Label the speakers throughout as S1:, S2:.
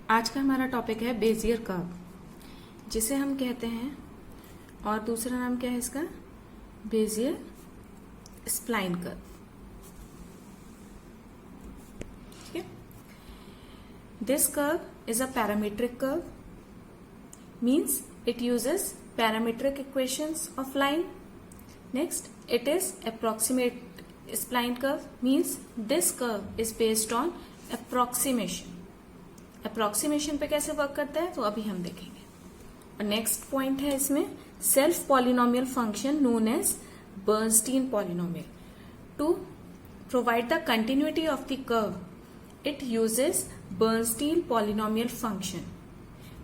S1: आज का हमारा टॉपिक है बेजियर कर्व, जिसे हम कहते हैं, और दूसरा नाम क्या है इसका, बेजियर स्प्लाइन कर्व। ठीक है। This curve is a parametric curve, means it uses parametric equations of line. Next, it is approximate spline curve, means this curve is based on approximation. Approximation पे कैसे वर्क करता है तो अभी हम देखेंगे. और नेक्स्ट पॉइंट है इसमें self polynomial function known as Bernstein polynomial. To provide the continuity of the curve it uses Bernstein polynomial function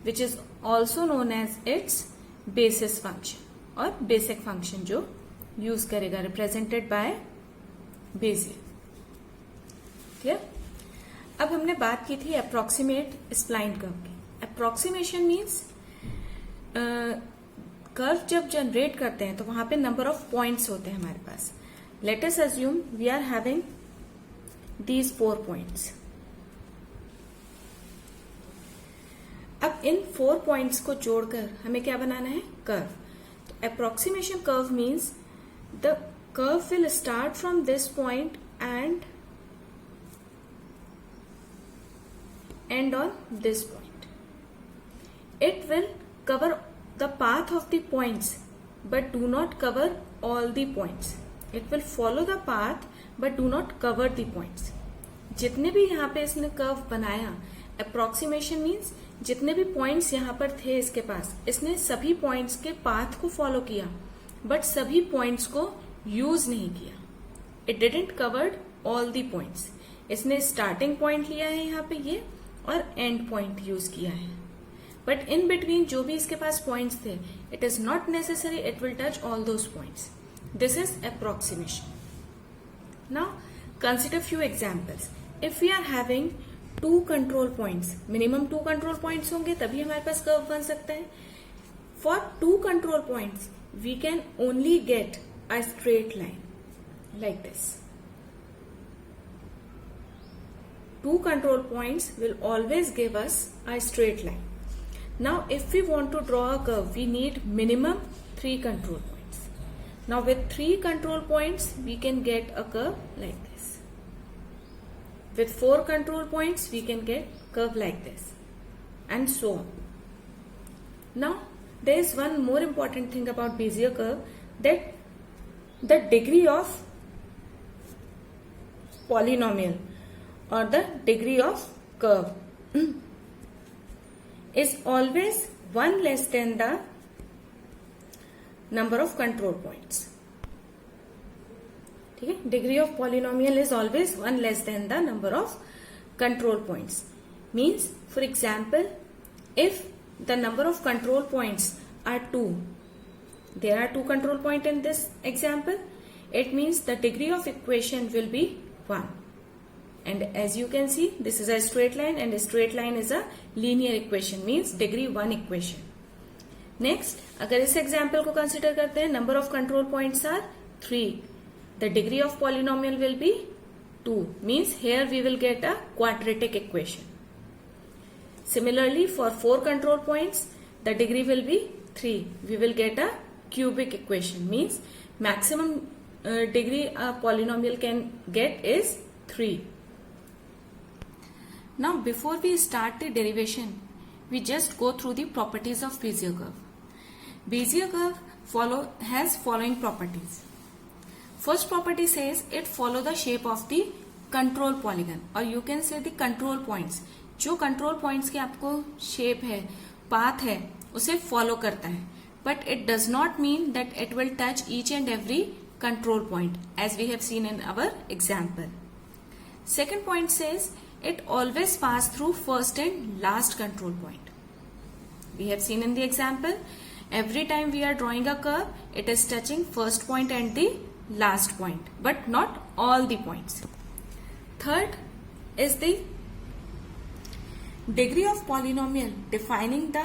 S1: which is also known as its basis function और बेसिक फंक्शन जो use करेगा, represented by Bezier. ठीक है. अब हमने बात की थी अप्रोक्सीमेट स्प्लाइन कर्व की. अप्रोक्सीमेशन मीन्स कर्व जब जनरेट करते हैं तो वहां पे नंबर ऑफ पॉइंट्स होते हैं हमारे पास. Let us assume we are having these 4 points. अब इन 4 पॉइंट्स को जोड़कर हमें क्या बनाना है, कर्व. तो approximation curve means the curve will start from this point and end on this point. It will cover the path of the points but do not cover all the points. It will follow the path but do not cover the points. जितने भी यहाँ पे इसने curve बनाया, approximation means जितने भी points यहाँ पर थे इसके पास, इसने सभी पॉइंट्स के पाथ को फॉलो किया बट सभी पॉइंट्स को यूज नहीं किया. It didn't covered all the points. इसने स्टार्टिंग पॉइंट लिया है यहाँ पे ये और एंड पॉइंट यूज किया है, बट इन बिटवीन जो भी इसके पास पॉइंट्स थे, it is not necessary it will touch all those points. This is approximation. Now consider few examples. If we are having 2 control points, minimum 2 control points होंगे तभी हमारे पास कर्व बन सकता है. For 2 control points we can only get a straight line like this. 2 control points will always give us a straight line. Now if we want to draw a curve, we need minimum 3 control points. Now with 3 control points we can get a curve like this. With 4 control points we can get curve like this, and so on. Now there is one more important thing about Bezier curve, that the degree of polynomial or the degree of curve is always 1 less than the number of control points. ठीक है. Degree of polynomial is always 1 less than the number of control points. Means, for example, if the number of control points are 2. There are 2 control points in this example. It means the degree of equation will be 1. And as you can see, this is a straight line and a straight line is a linear equation, means degree 1 equation. Next, अगर इस example को consider करते हैं, number of control points are 3. The degree of polynomial will be 2. Means here we will get a quadratic equation. Similarly, for 4 control points, the degree will be 3. We will get a cubic equation. Means maximum degree a polynomial can get is 3. Now, before we start the derivation, we just go through the properties of Bezier curve. Bezier curve has following properties. First property says it follow the shape of the control polygon, or you can say the control points. जो control points के आपको shape है, path है, उसे follow करता है, but it does not mean that it will touch each and every control point as we have seen in our example. Second point says it always pass through first and last control point. We have seen in the example, every time we are drawing a curve it is touching first point and the last point, but not all the points. Third is the degree of polynomial defining the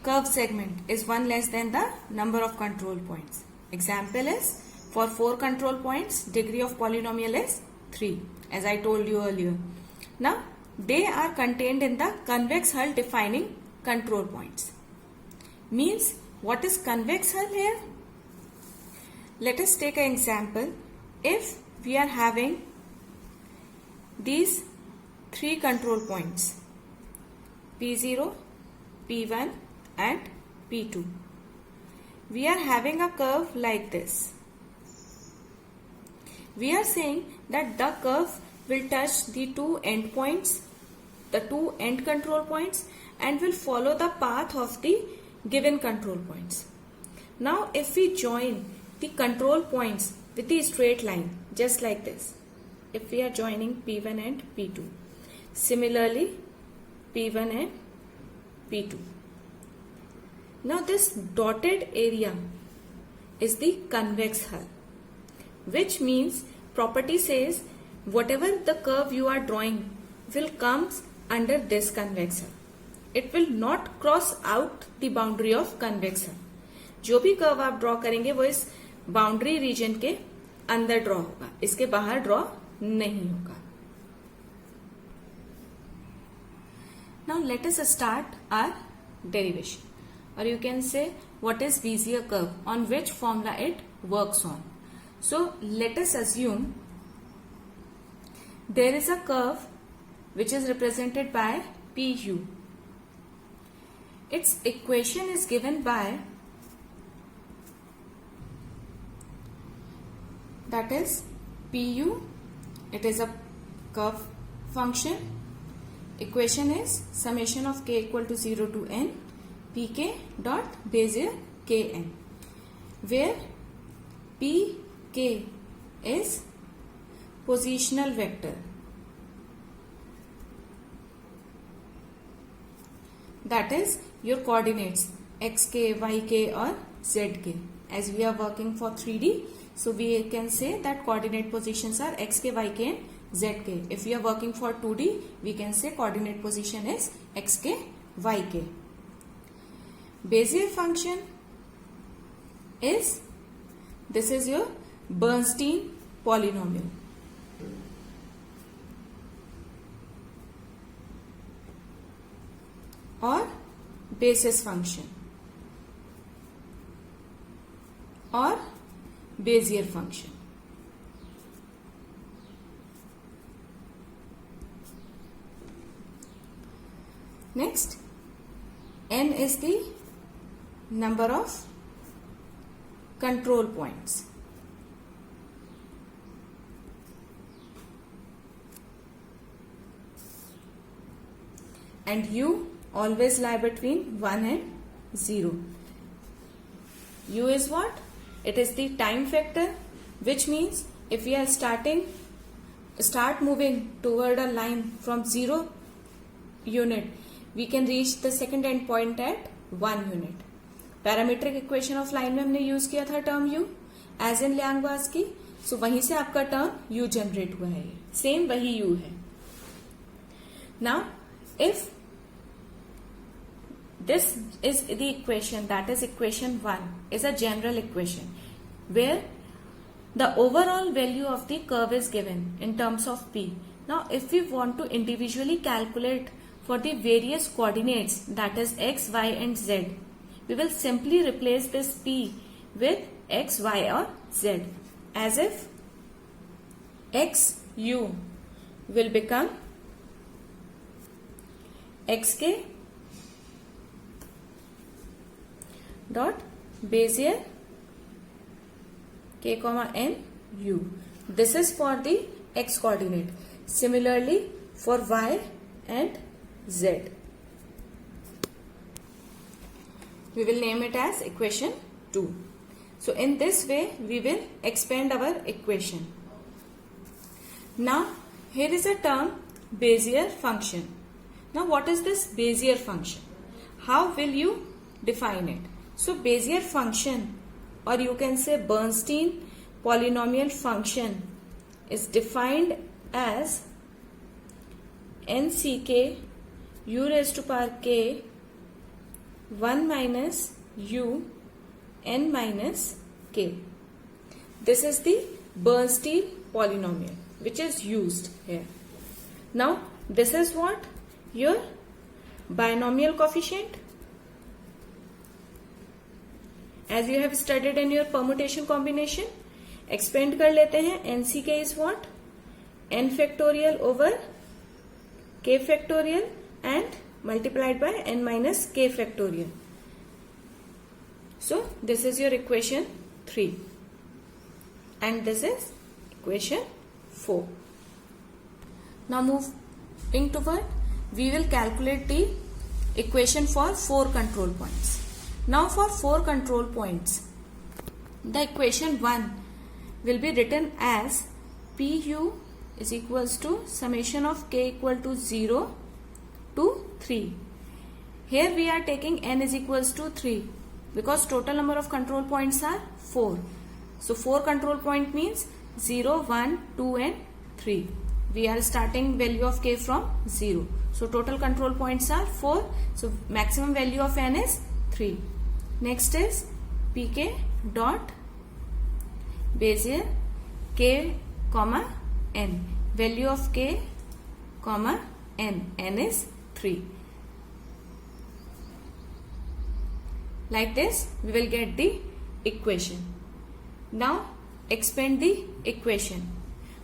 S1: curve segment is 1 less than the number of control points. Example is, for 4 control points, degree of polynomial is 3, as I told you earlier. Now, they are contained in the convex hull defining control points. Means, what is convex hull here? Let us take an example. If we are having these three control points, P0, P1 and P2. We are having a curve like this. We are saying that the curve will touch the two end points, the two end control points, and will follow the path of the given control points. Now if we join the control points with the straight line, just like this, if we are joining P1 and P2, similarly P1 and P2. Now this dotted area is the convex hull, which means property says whatever the curve you are drawing will come under this convex hull. It will not cross out the boundary of convex hull. जो भी curve आप draw करेंगे वो इस boundary reason के अंदर draw होगा, इसके बाहर ड्रॉ नहीं होगा. Now let us start our derivation, or you can say what is Bezier curve, on which formula it works on. So let us assume there is a curve which is represented by PU. Its equation is given by, that is PU, it is a curve function. Equation is summation of k equal to 0 to n pk dot Bezier kn, where pk is positional vector, that is your coordinates xk, yk or zk. As we are working for 3D, so we can say that coordinate positions are xk, yk and zk. If we are working for 2D, we can say coordinate position is xk, yk. Bezier function is, this is your Bernstein polynomial. Or basis function or Bezier function. Next, n is the number of control points. And u always lie between 1 and 0. U is what? It is the time factor, which means if we are start moving toward a line from 0 unit, we can reach the second end point at 1 unit. Parametric equation of line में हमने use किया था term u as in ल्यांगवास की, सो वहीं से आपका term u generate हुआ है, सेम वही u है. Now if this is the equation, that is equation 1, is a general equation where the overall value of the curve is given in terms of p. Now if we want to individually calculate for the various coordinates, that is x, y and z, we will simply replace this p with x, y or z, as if x u will become xk dot Bezier k comma n u. This is for the x coordinate. Similarly for y and z, we will name it as equation 2. So in this way we will expand our equation. Now here is a term Bezier function. Now what is this Bezier function? How will you define it? So Bezier function, or you can say Bernstein polynomial function, is defined as nck u raised to power k 1 minus u n minus k. This is the Bernstein polynomial which is used here. Now This is what? Your binomial coefficient. As you have studied in your permutation combination, expand कर लेते हैं. NCK is what? N factorial over K factorial and multiplied by N minus K factorial. So this is your equation 3 and this is equation 4. Now moving toward, we will calculate the equation for 4 control points. Now for 4 control points, the equation 1 will be written as PU is equals to summation of k equal to 0 to 3. Here we are taking n is equals to 3 because total number of control points are 4. So 4 control point means 0, 1, 2 and 3. We are starting value of k from 0. So total control points are 4. So maximum value of n is 3. Next is pk dot Bezier k comma n. Value of k comma n. N is 3. Like this we will get the equation. Now expand the equation.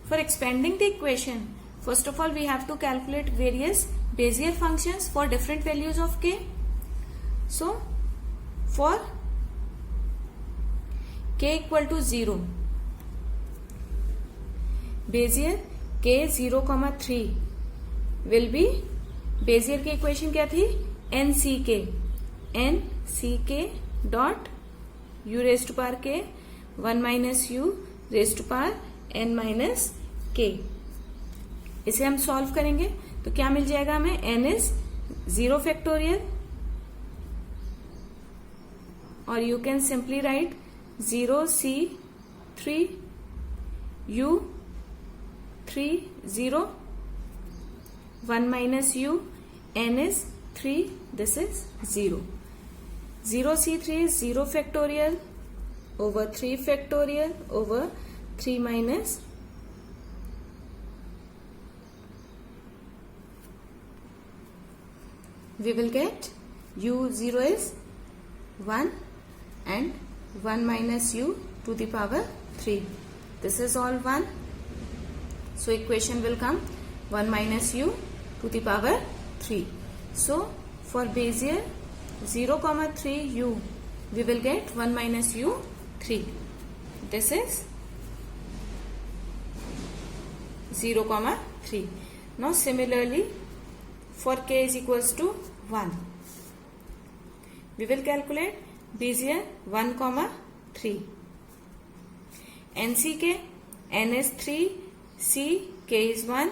S1: For expanding the equation, first of all we have to calculate various Bezier functions for different values of k. So for k equal to 0, Bezier k 0, 3 will be, Bezier की equation क्या थी? nck dot u raised to power k 1 minus u raised to power n minus k. इसे हम solve करेंगे तो क्या मिल जाएगा हमें? n is 0 factorial और you can simply write 0c3 u 3 0 1 minus u, n is 3, this is 0. 0c3 is 0 factorial over 3 factorial over 3 minus we will get u0 is 1 and 1 minus u to the power 3. This is all 1. So equation will come 1 minus u to the power 3. So for Bezier 0, 3 u we will get 1 minus u 3. This is 0, 3. Now similarly for k is equals to 1 we will calculate Bezier 1, 3. NCK, n is 3, c k is 1,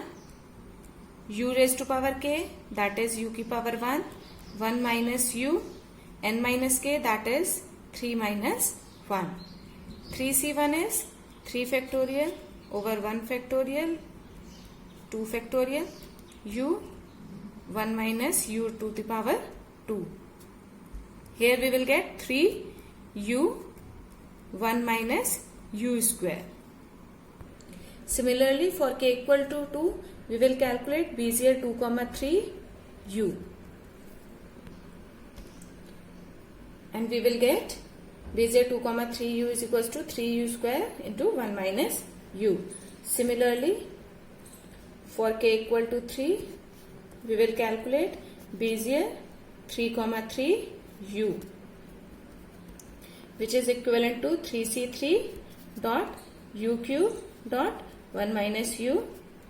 S1: u raised to power k that is u की power 1, 1 minus u, n minus k that is 3 minus 1. 3c1 is 3 factorial over 1 factorial 2 factorial u 1 minus u to the power 2. Here we will get 3 u 1 minus u square. Similarly for k equal to 2 we will calculate Bezier 2, 3 u and we will get Bezier 2, 3 u is equals to 3 u square into 1 minus u. Similarly for k equal to 3 we will calculate Bezier 3, 3 u which is equivalent to 3c3 dot u cube dot 1 minus u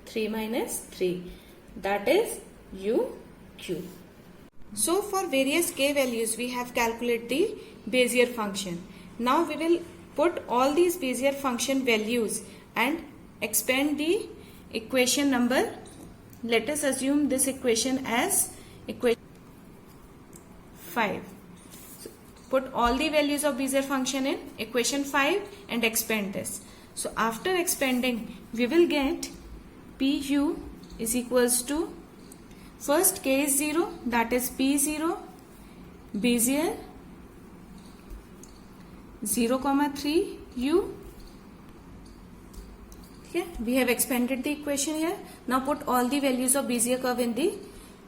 S1: 3 minus 3 that is u cube. So for various k values we have calculated the Bezier function. Now we will put all these Bezier function values and expand the equation number. Let us assume this equation as equation 5. So put all the values of Bezier function in equation 5 and expand this. So after expanding we will get Pu is equals to, first k is 0 that is P0 Bezier 0, 3 u. Okay, we have expanded the equation here. Now put all the values of Bezier curve in the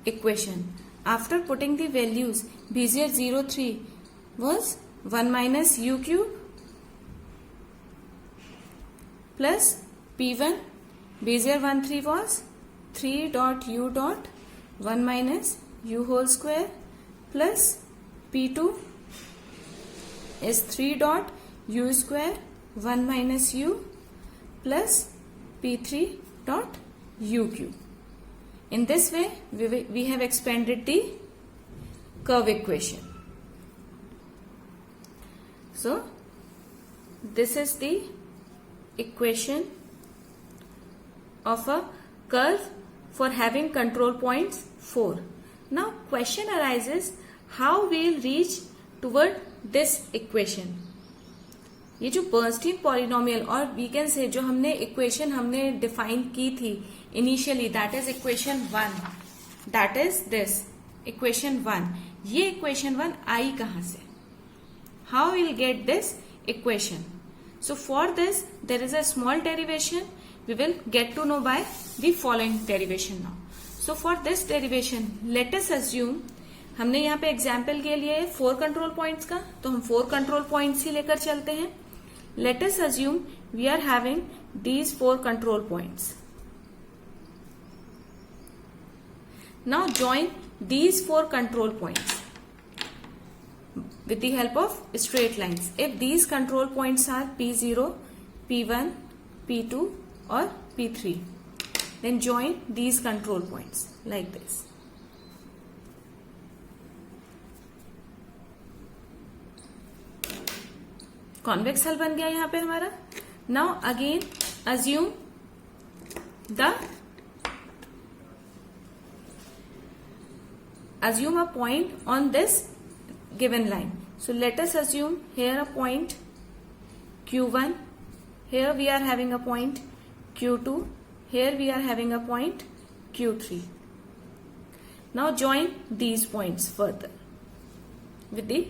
S1: equation. After putting the values, Bezier 03 was 1 minus u cube plus P1. Bezier 13 was 3 dot u dot 1 minus u whole square plus P2 is 3 dot u square 1 minus u plus P3 dot u cube. In this way, we have expanded the curve equation. So, this is the equation of a curve for having control points 4. Now, question arises, how we will reach toward this equation. ये जो Bernstein polynomial और we can say जो हमने equation हमने define की थी initially, that is equation 1, that is this equation 1. ये equation 1 आई कहां से, how will get this equation? So for this there is a small derivation, we will get to know by the following derivation now. So for this derivation let us assume, हमने यहाँ पे example के लिए 4 control points का, तो हम 4 control points ही लेकर चलते हैं. Let us assume we are having these 4 control points. Now join these 4 control points with the help of straight lines. If these control points are P0, P1, P2 or P3, then join these control points like this. Convex hull बन गया यहां पे हमारा. Now again assume a point on this given line. So let us assume here a point Q1, here we are having a point Q2, here we are having a point Q3. Now join these points further with the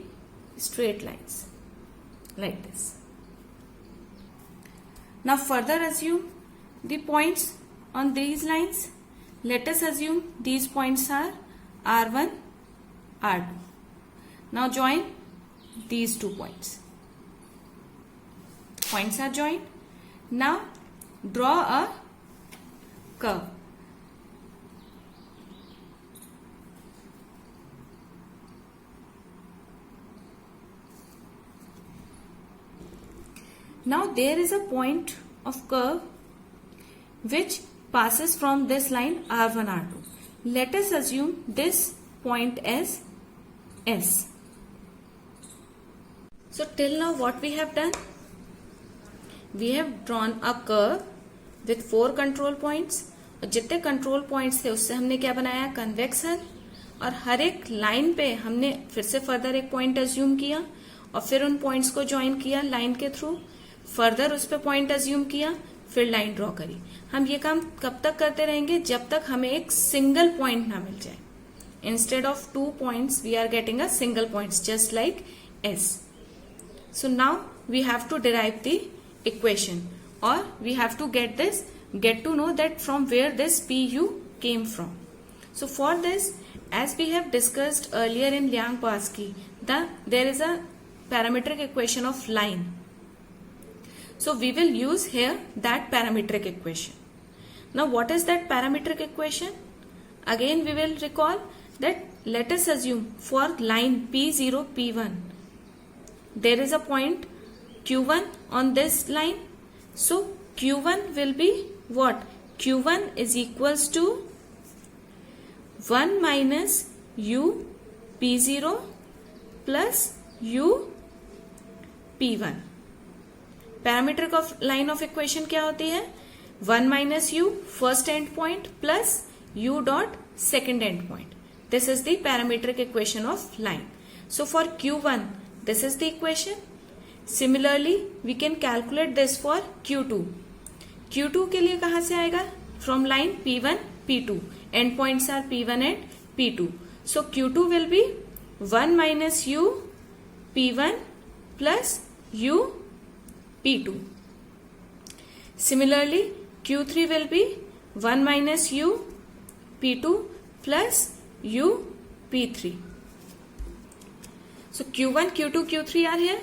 S1: straight lines like this. Now further assume the points on these lines. Let us assume these points are R1, R2. Now join these 2 points. Points are joined. Now draw a curve. Now there is a point of curve which passes from this line R1, R2. Let us assume this point as S. So till now what we have done? We have drawn a curve with 4 control points. और जितने control points थे उससे हमने क्या बनाया, convex हल. और हर एक लाइन पे हमने फिर से फर्दर एक पॉइंट अज्यूम किया और फिर उन पॉइंट्स को ज्वाइन किया लाइन के थ्रू. फर्दर उस पर पॉइंट अज्यूम किया, फिर लाइन ड्रॉ करी. हम ये काम कब तक करते रहेंगे, जब तक हमें एक सिंगल पॉइंट ना मिल जाए. Instead of 2 points we are getting a single point just like this. So now we have to derive the equation और we have to get to know that from where this PU came from. So for this, as we have discussed earlier in Liang-Parsky, there is a parametric equation of line. So we will use here that parametric equation. Now what is that parametric equation? Again we will recall that let us assume for line P0, P1, there is a point Q1 on this line. So Q1 will be what? Q1 is equals to 1 minus U P0 plus U P1. Parametric of line of equation क्या होती है? 1 minus U first end point plus U dot second end point. This is the parametric equation of line. So for Q1 this is the equation. Similarly we can calculate this for Q2. Q2 के लिए कहां से आएगा? From line P1, P2. End points are P1 and P2. So Q2 will be 1 minus U P1 plus you P2. Similarly, Q3 will be 1 minus u p2 plus u p3. So q1, q2, q3 are here.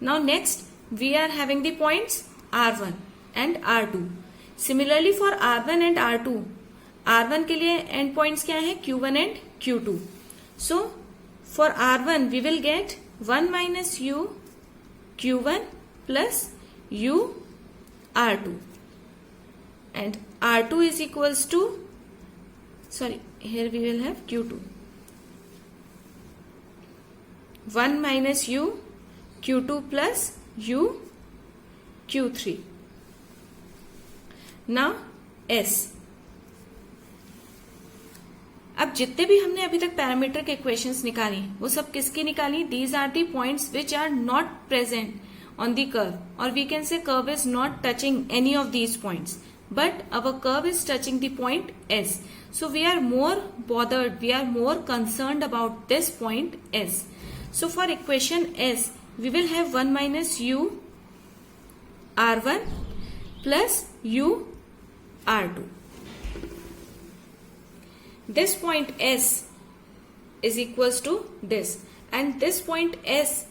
S1: Now next we are having the points r1 and r2. Similarly for r1 and r2, r1 के लिए end points क्या है? q1 and q2. So for r1 we will get 1 minus u q1 plus u r2, and r2 is equals to, sorry, here we will have q2, 1 minus u q2 plus u q3. Now s. अब जितने भी हमने अभी तक parameter के equations निकाली वो सब किसकी निकाली? These are the points which are not present on the curve, or we can say curve is not touching any of these points, but our curve is touching the point S. So we are more bothered, we are more concerned about this point S. So for equation S, we will have 1 minus u r1 plus u r2. This point S is equals to this, and this point S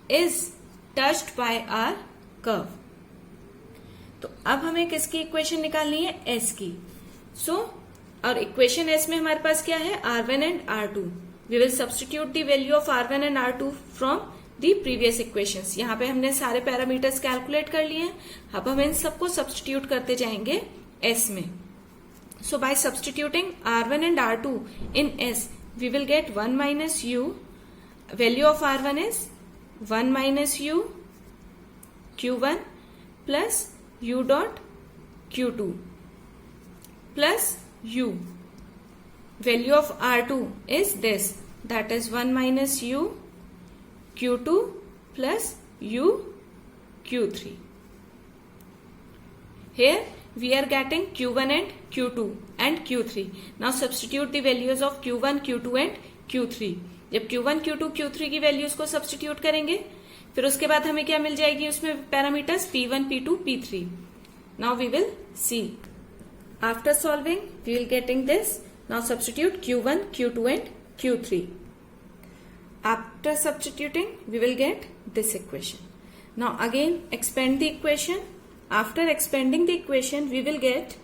S1: is touched by our curve. तो अब हमें किसकी equation निकालनी है? S की. So और equation S में हमारे पास क्या है? R1 and R2. We will substitute the value of R1 and R2 from the previous equations. यहाँ पे हमने सारे पैरामीटर्स कैलकुलेट कर लिए हैं. अब हम इन सबको सब्सटीट्यूट करते जाएंगे S में. So by substituting R1 and R2 in S, we will get 1 minus u. Value of R1 is 1 minus u q1 plus u dot q2 plus u. Value of r2 is this, that is 1 minus u q2 plus u q3. Here we are getting q1 and q2 and q3. Now substitute the values of q1, q2 and q3. जब q1, q2, q3 की values को substitute करेंगे, फिर उसके बाद हमें क्या मिल जाएगी? उसमें parameters p1, p2, p3. Now we will see. After solving we will getting this. Now substitute q1, q2 and q3. After substituting we will get this equation. Now again expand the equation. After expanding the equation we will get,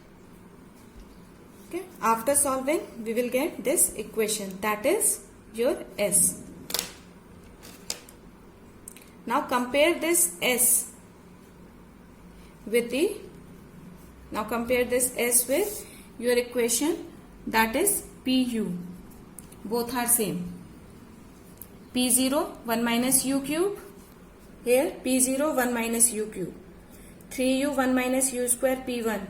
S1: after solving we will get this equation, that is your S. Now compare this S with the, now compare this S with your equation, that is PU. Both are same. P0 1 minus u cube. Here P0 1 minus u cube. 3u 1 minus u square P1.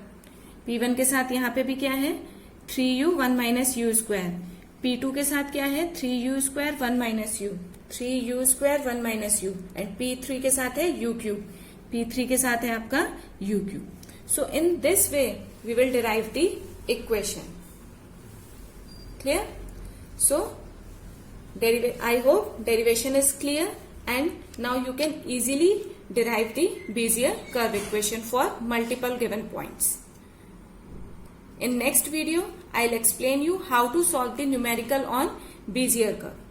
S1: P1 के साथ यहाँ पे भी क्या है? 3u 1 minus u square. P2 के साथ क्या है? 3u square 1 minus u. 3u square 1 minus u. And P3 के साथ है u cube. P3 के साथ है आपका u cube. So in this way we will derive the equation. Clear? So I hope derivation is clear, and now you can easily derive the Bezier curve equation for multiple given points. In next video, I'll explain you how to solve the numerical on Bezier curve.